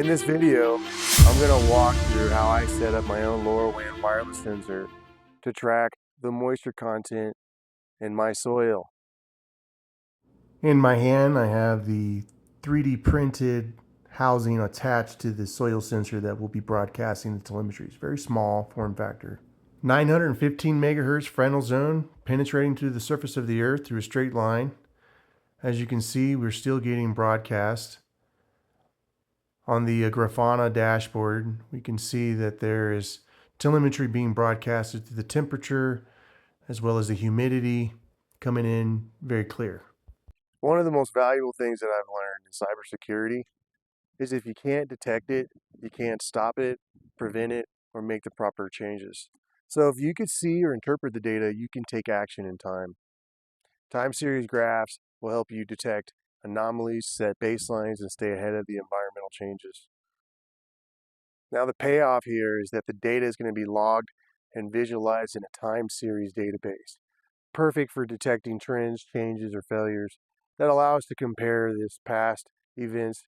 In this video, I'm going to walk through how I set up my own LoRaWAN wireless sensor to track the moisture content in my soil. In my hand, I have the 3D printed housing attached to the soil sensor that will be broadcasting the telemetry. It's a very small form factor. 915 megahertz Fresnel zone penetrating to the surface of the earth through a straight line. As you can see, we're still getting broadcast. On the Grafana dashboard, we can see that there is telemetry being broadcasted to the temperature as well as the humidity coming in very clear. One of the most valuable things that I've learned in cybersecurity is if you can't detect it, you can't stop it, prevent it, or make the proper changes. So if you could see or interpret the data, you can take action in time. Time series graphs will help you detect anomalies, set baselines, and stay ahead of the environmental changes. Now the payoff here is that the data is going to be logged and visualized in a time series database, perfect for detecting trends, changes, or failures that allow us to compare this past events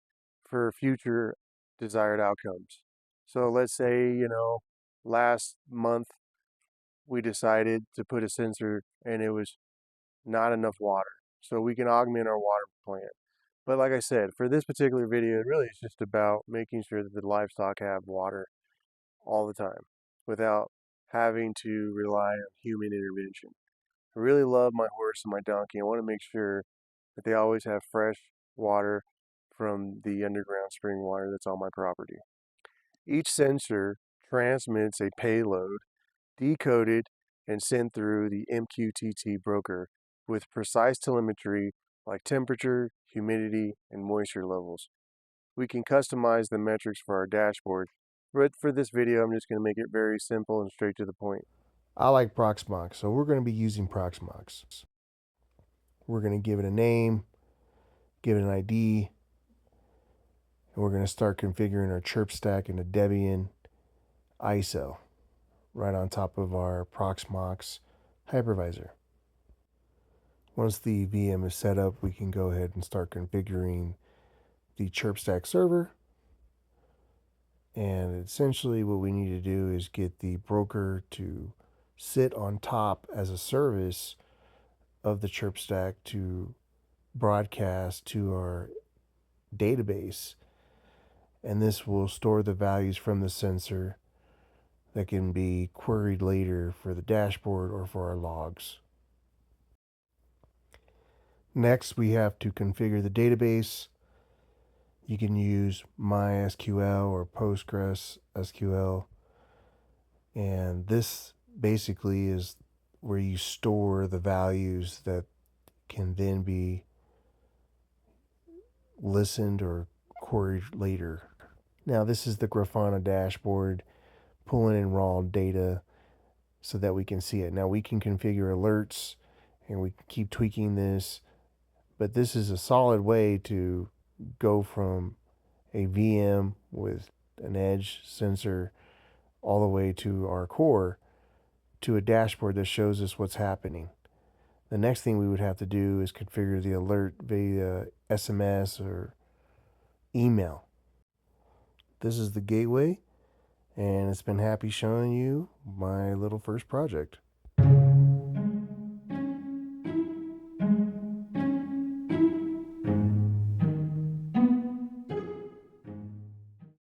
for future desired outcomes. So let's say, last month we decided to put a sensor and it was not enough water. So we can augment our water plant. But like I said, for this particular video, it really is just about making sure that the livestock have water all the time without having to rely on human intervention. I really love my horse and my donkey. I want to make sure that they always have fresh water from the underground spring water that's on my property. Each sensor transmits a payload decoded and sent through the MQTT broker with precise telemetry like temperature, humidity, and moisture levels. We can customize the metrics for our dashboard, but for this video, I'm just going to make it very simple and straight to the point. I like Proxmox, so we're going to be using Proxmox. We're going to give it a name, give it an ID, and we're going to start configuring our ChirpStat and a Debian ISO right on top of our Proxmox hypervisor. Once the VM is set up, we can go ahead and start configuring the ChirpStat server. And essentially what we need to do is get the broker to sit on top as a service of the ChirpStat to broadcast to our database. And this will store the values from the sensor that can be queried later for the dashboard or for our logs. Next, we have to configure the database. You can use MySQL or PostgreSQL. And this basically is where you store the values that can then be listened or queried later. Now, this is the Grafana dashboard pulling in raw data so that we can see it. Now, we can configure alerts and we can keep tweaking this. But this is a solid way to go from a VM with an edge sensor all the way to our core to a dashboard that shows us what's happening. The next thing we would have to do is configure the alert via SMS or email. This is the gateway, and it's been happy showing you my little first project.